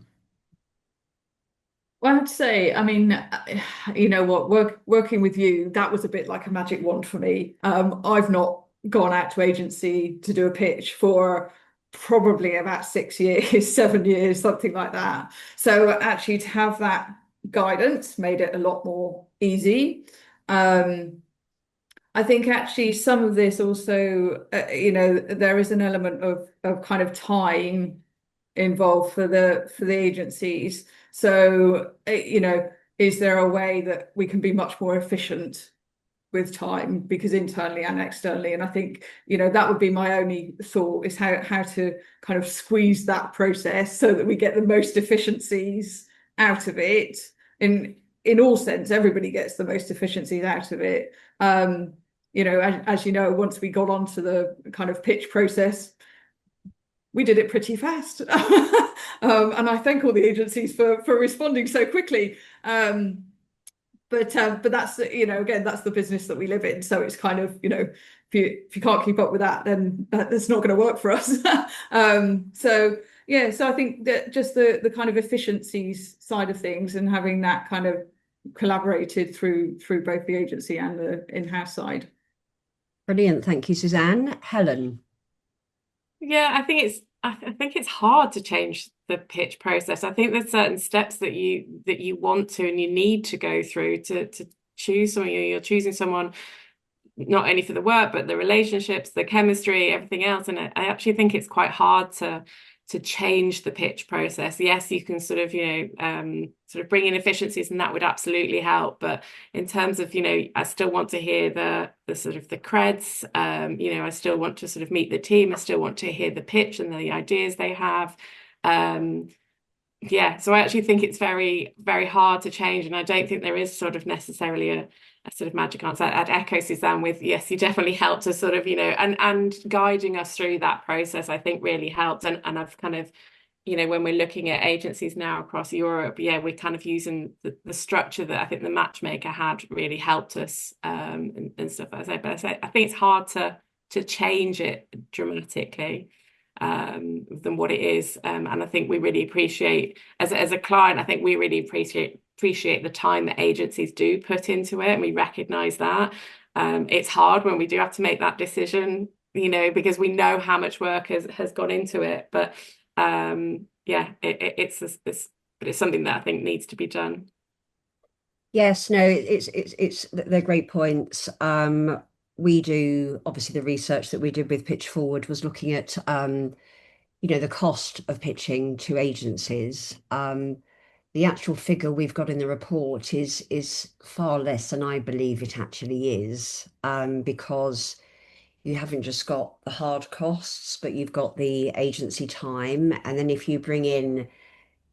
Well, I have to say, I mean, you know what, working with you, that was a bit like a magic wand for me. I've not gone out to agency to do a pitch for probably about 6 years, 7 years, something like that. So actually to have that guidance made it a lot more easy. I think actually some of this also, there is an element of kind of time involved for the agencies. So, is there a way that we can be much more efficient with time, because internally and externally? And I think, that would be my only thought, is how to kind of squeeze that process so that we get the most efficiencies out of it. In all sense, everybody gets the most efficiencies out of it. As you know, once we got onto the kind of pitch process, we did it pretty fast. And I thank all the agencies for responding so quickly. But that's, again, that's the business that we live in. So it's kind of, if you can't keep up with that, then that's not going to work for us. So Yeah, so I think that just the kind of efficiencies side of things and having that kind of collaborated through both the agency and the in-house side. Brilliant. Thank you, Suzanne. Helen. Yeah, I think it's hard to change the pitch process. I think there's certain steps that you want to and you need to go through to choose someone. You're choosing someone not only for the work, but the relationships, the chemistry, everything else. And I actually think it's quite hard to change the pitch process. Yes, you can sort of, sort of bring in efficiencies, and that would absolutely help. But in terms of, I still want to hear the sort of the creds. I still want to sort of meet the team. I still want to hear the pitch and the ideas they have. Yeah, so I actually think it's very, very hard to change, and I don't think there is sort of necessarily a sort of magic answer. I'd echo Suzanne with, yes, you definitely helped us sort of, and guiding us through that process, I think really helped. And I've kind of, when we're looking at agencies now across Europe, yeah, we're kind of using the structure that I think the Matchmaker had really helped us, and stuff like that. But I think it's hard to change it dramatically than what it is. And I think we really appreciate, as a client, I think we really appreciate the time that agencies do put into it, and we recognize that. It's hard when we do have to make that decision, because we know how much work has gone into it. But yeah, it's something that I think needs to be done. Yes, no, they're great points. We do, obviously, the research that we did with Pitch Forward was looking at the cost of pitching to agencies. The actual figure we've got in the report is far less than I believe it actually is, because you haven't just got the hard costs, but you've got the agency time. And then if you bring in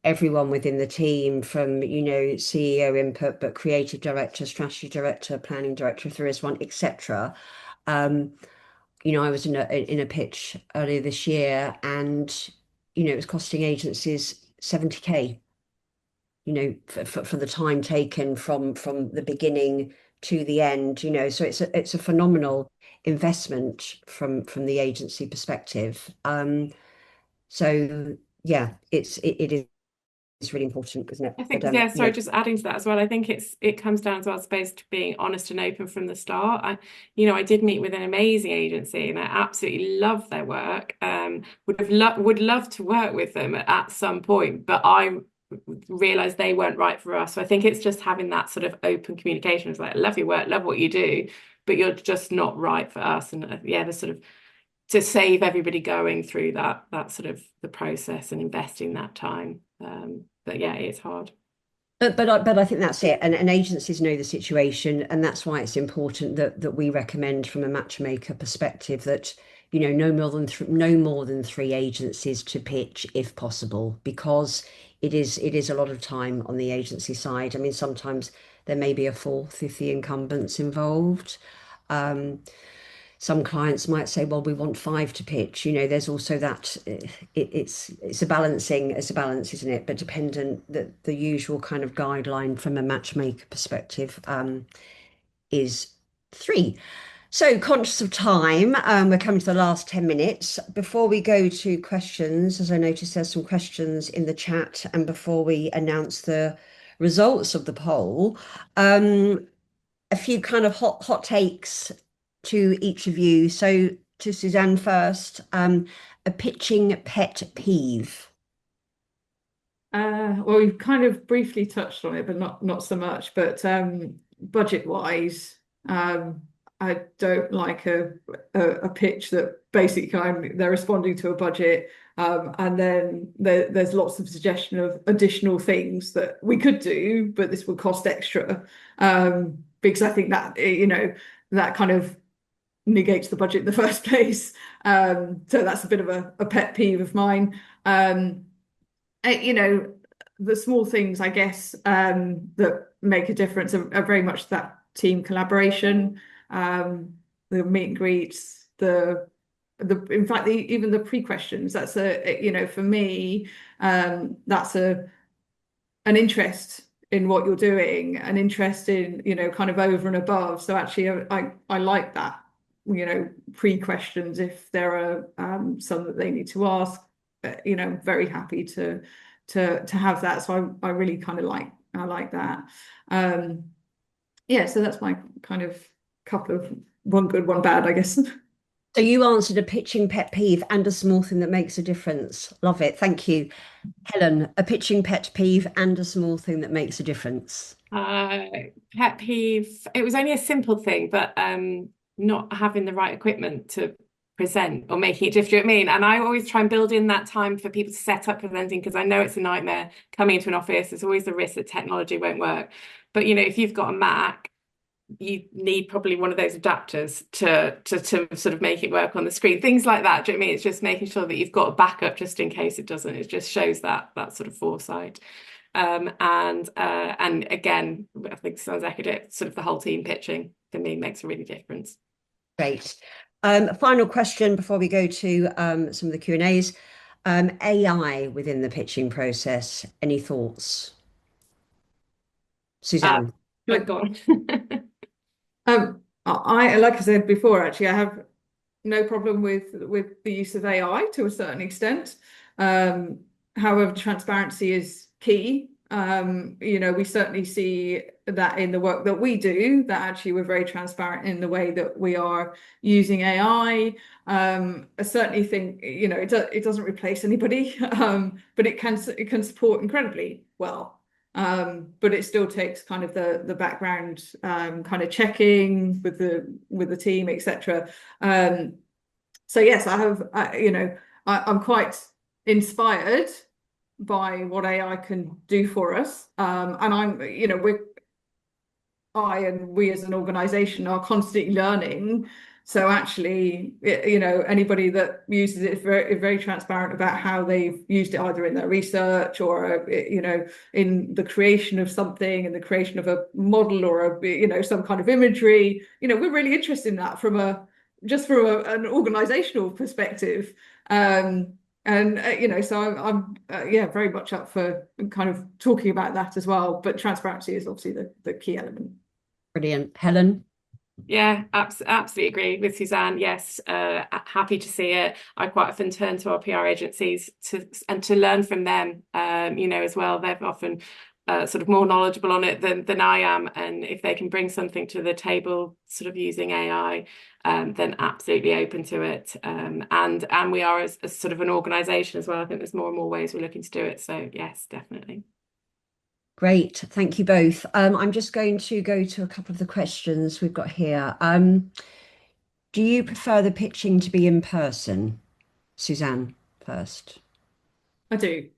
everyone within the team from, CEO input, but creative director, strategy director, planning director, if there is one, etc. I was in a pitch earlier this year, and it was costing agencies 70K, for the time taken from the beginning to the end, so it's a phenomenal investment from the agency perspective. So yeah, it is really important, isn't it? I think, But yeah, sorry, just adding to that as well. I think it comes down to, I suppose, to being honest and open from the start. I did meet with an amazing agency, and I absolutely love their work. Would love to work with them at some point, but I realized they weren't right for us. So I think it's just having that sort of open communication. It's like, I love your work, love what you do, but you're just not right for us. And yeah, the sort of to save everybody going through that sort of the process and investing that time. But yeah, it's hard. But I think that's it, and agencies know the situation, and that's why it's important that we recommend from a matchmaker perspective that no more than three agencies to pitch if possible, because it is a lot of time on the agency side. I mean, sometimes there may be a fourth if the incumbent's involved. Some clients might say, well, we want five to pitch. There's also that it's a balance, isn't it? But dependent, that the usual kind of guideline from a matchmaker perspective is three. So conscious of time, we're coming to the last 10 minutes. Before we go to questions, as I noticed there's some questions in the chat, and before we announce the results of the poll, a few kind of hot takes to each of you. So to Suzanne first, a pitching pet peeve. Well, we've kind of briefly touched on it, but not so much. But budget wise, I don't like a pitch that basically they're responding to a budget, and then there's lots of suggestion of additional things that we could do, but this would cost extra, because I think that that kind of negates the budget in the first place. So that's a bit of a pet peeve of mine. The small things, I guess, that make a difference are very much that team collaboration, the meet and greets, in fact, even the pre-questions. That's for me, that's an interest in what you're doing, an interest in, kind of over and above. So actually, I like that, pre-questions if there are some that they need to ask. very happy to have that. So I really kind of like that. Yeah, so that's my kind of couple of one good, one bad, I guess. So you answered a pitching pet peeve and a small thing that makes a difference. Love it. Thank you. Helen, a pitching pet peeve and a small thing that makes a difference. Pet peeve. It was only a simple thing, but not having the right equipment to present or making it different. Do you know what I mean? And I always try and build in that time for people to set up presenting, because I know it's a nightmare coming into an office. There's always the risk that technology won't work. But if you've got a Mac, you need probably one of those adapters to sort of make it work on the screen. Things like that. Do you know what I mean? It's just making sure that you've got a backup just in case it doesn't. It just shows that sort of foresight. And again, I think sounds like it, sort of the whole team pitching for me makes a really difference. Great. Final question before we go to some of the Q&As. AI within the pitching process. Any thoughts? Suzanne. Go on. Like I said before, actually, I have no problem with the use of AI to a certain extent. However, transparency is key. We certainly see that in the work that we do, that actually we're very transparent in the way that we are using AI. I certainly think, it doesn't replace anybody, but it can support incredibly well. But it still takes kind of the background kind of checking with the team, etc. So yes, I'm quite inspired by what AI can do for us, and we as an organization are constantly learning. So actually, anybody that uses it is very, very transparent about how they've used it, either in their research or, in the creation of something, in the creation of a model or some kind of imagery. We're really interested in that from an organizational perspective. So I'm very much up for kind of talking about that as well. But transparency is obviously the key element. Brilliant. Helen? Yeah, absolutely agree with Suzanne. Yes, happy to see it. I quite often turn to our PR agencies to learn from them, as well. They're often sort of more knowledgeable on it than I am. And if they can bring something to the table, sort of using AI, then absolutely open to it. And we are as sort of an organisation as well. I think there's more and more ways we're looking to do it. So yes, definitely. Great, thank you both. I'm just going to go to a couple of the questions we've got here. Do you prefer the pitching to be in person? Suzanne first. I do.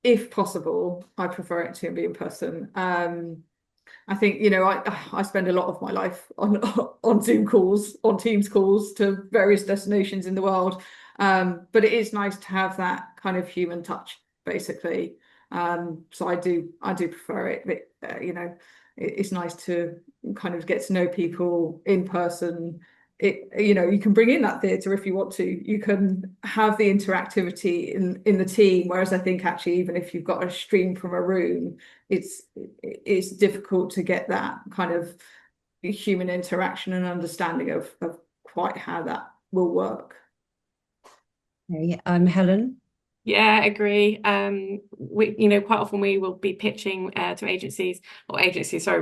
If possible, I prefer it to be in person. I think, I spend a lot of my life on Zoom calls, on Teams calls to various destinations in the world. But it is nice to have that kind of human touch, basically. So I do prefer it. But, it's nice to kind of get to know people in person. You can bring in that theatre if you want to. You can have the interactivity in the team. Whereas I think actually, even if you've got a stream from a room, it's difficult to get that kind of human interaction and understanding of quite how that will work. Okay, Helen? Yeah, agree. Quite often we will be pitching to agencies, we'll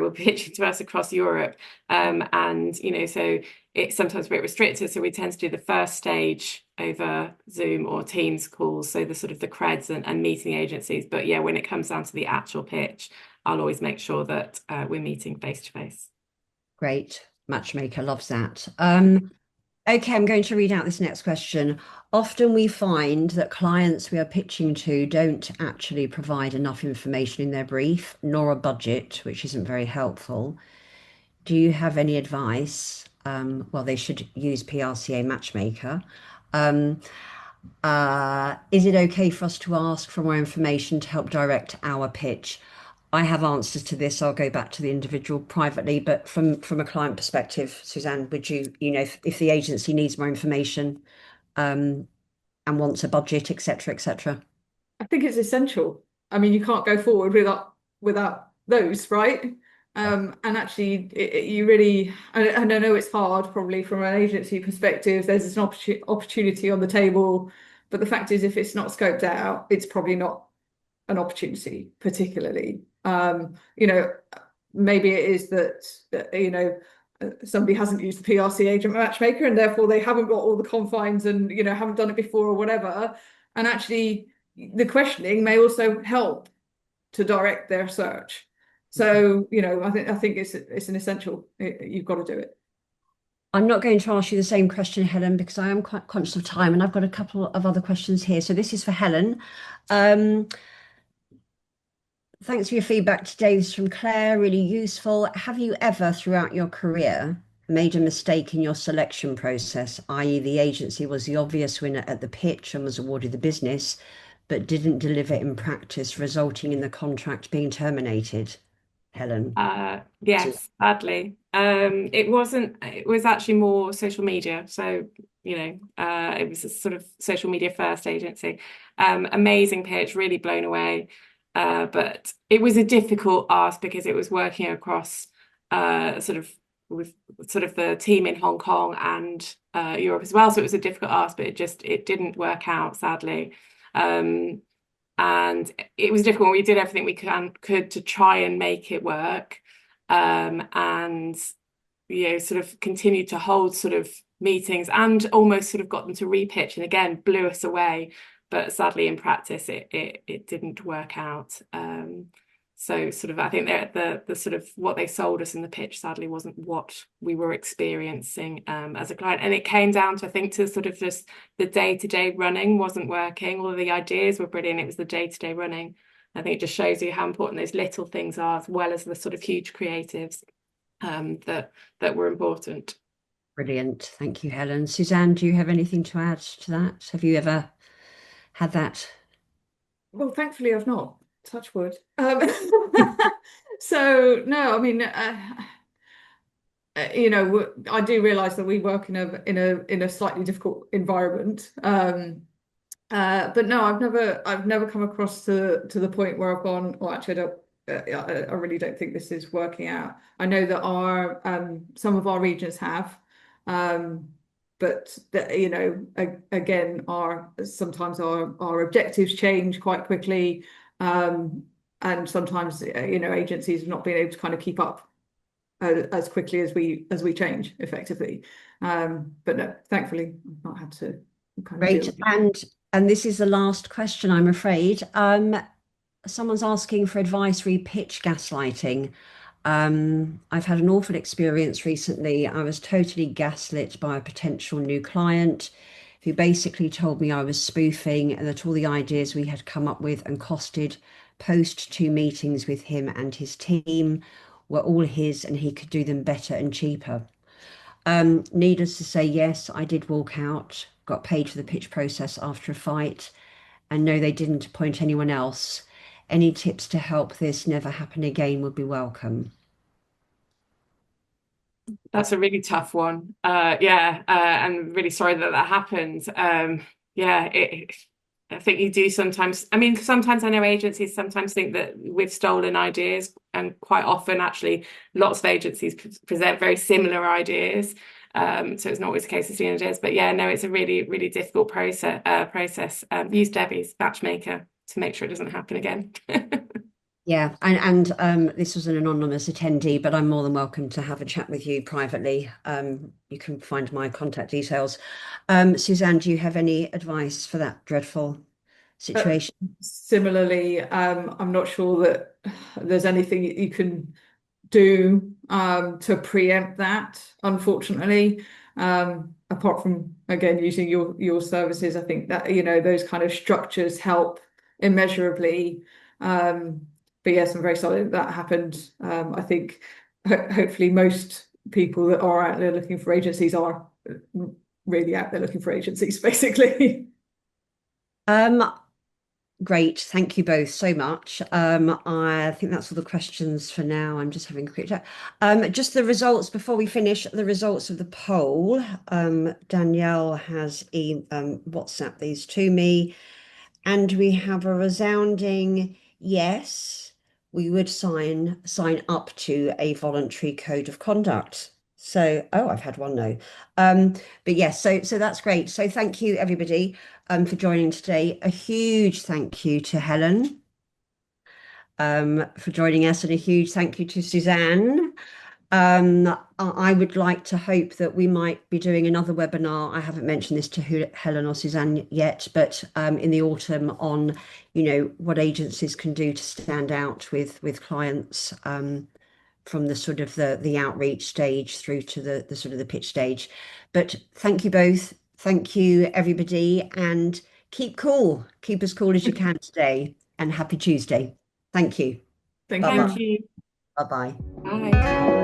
be pitching to us across Europe. So it's sometimes a bit restricted. So we tend to do the first stage over Zoom or Teams calls. So the sort of the creds and meeting agencies. But yeah, when it comes down to the actual pitch, I'll always make sure that we're meeting face to face. Great. Matchmaker loves that. Okay, I'm going to read out this next question. Often we find that clients we are pitching to don't actually provide enough information in their brief, nor a budget, which isn't very helpful. Do you have any advice? Well, they should use PRCA Matchmaker. Is it okay for us to ask for more information to help direct our pitch? I have answers to this. I'll go back to the individual privately, but from a client perspective, Suzanne, would you, if the agency needs more information and wants a budget, etc., etc.? I think it's essential. I mean, you can't go forward without those, right? And actually, you really, and I know it's hard probably from an agency perspective. There's an opportunity on the table But the fact is, if it's not scoped out, it's probably not an opportunity, particularly. Maybe it is that, somebody hasn't used the PRCA Matchmaker and therefore they haven't got all the confines and, haven't done it before or whatever. And actually, the questioning may also help to direct their search. So, I think it's an essential. You've got to do it. I'm not going to ask you the same question, Helen, because I am quite conscious of time and I've got a couple of other questions here. So this is for Helen. Thanks for your feedback today. This is from Claire, really useful. Have you ever throughout your career made a mistake in your selection process, i.e. the agency was the obvious winner at the pitch and was awarded the business, but didn't deliver in practice, resulting in the contract being terminated? Helen. Yes, sadly. It was actually more social media. So, it was a sort of social media first agency. Amazing pitch, really blown away. But it was a difficult ask because it was working across with sort of the team in Hong Kong and Europe as well. So it was a difficult ask, but it didn't work out, sadly. And it was difficult. We did everything we could to try and make it work. And sort of continued to hold sort of meetings and almost sort of got them to repitch and again blew us away. But sadly, in practice, it didn't work out. So sort of, I think the sort of what they sold us in the pitch sadly wasn't what we were experiencing as a client. And it came down to, I think, to sort of just the day-to-day running wasn't working. All of the ideas were brilliant. It was the day-to-day running. I think it just shows you how important those little things are, as well as the sort of huge creatives that were important. Brilliant. Thank you, Helen. Suzanne, do you have anything to add to that? Have you ever had that? Well, thankfully, I've not. Touch wood. So no, I mean, I do realise that we work in a slightly difficult environment. But no, I've never come across to the point where I've gone, well, actually, I really don't think this is working out. I know that some of our regions have. But again, sometimes our objectives change quite quickly, and sometimes agencies have not been able to kind of keep up as quickly as we change effectively. But no, thankfully, I've not had to kind of Great. And this is the last question, I'm afraid. Someone's asking for advice re pitch gaslighting. I've had an awful experience recently. I was totally gaslit by a potential new client who basically told me I was spoofing and that all the ideas we had come up with and costed post 2 meetings with him and his team were all his and he could do them better and cheaper. Needless to say, yes, I did walk out, got paid for the pitch process after a fight, and no, they didn't appoint anyone else. Any tips to help this never happen again would be welcome. That's a really tough one. And really sorry that happened. I think you do sometimes. I mean, sometimes I know agencies sometimes think that we've stolen ideas, and quite often, actually, lots of agencies present very similar ideas. So it's not always the case of stealing ideas. But yeah, no, it's a really, really difficult process. Use Debbie's Matchmaker to make sure it doesn't happen again. Yeah, and this was an anonymous attendee, but I'm more than welcome to have a chat with you privately. You can find my contact details. Suzanne, do you have any advice for that dreadful situation? Similarly, I'm not sure that there's anything you can do to preempt that, unfortunately. Apart from, again, using your services, I think that, those kind of structures help immeasurably. But yes, I'm very sorry that happened. I think hopefully most people that are out there looking for agencies are really out there looking for agencies, basically. Great, thank you both so much. I think that's all the questions for now. I'm just having a quick chat. Just the results before we finish, the results of the poll. Danielle has WhatsApp these to me, and we have a resounding yes. We would sign up to a voluntary code of conduct. So, oh, I've had one no. But yes, so that's great. So thank you everybody for joining today. A huge thank you to Helen for joining us, and a huge thank you to Suzanne. I would like to hope that we might be doing another webinar. I haven't mentioned this to Helen or Suzanne yet, but in the autumn on, what agencies can do to stand out with clients from the sort of the outreach stage through to the sort of the pitch stage. But thank you both. Thank you, everybody, and keep cool. Keep as cool as you can today, and happy Tuesday. Thank you. Thank Bye-bye. Thank you. you. Bye-bye. Bye.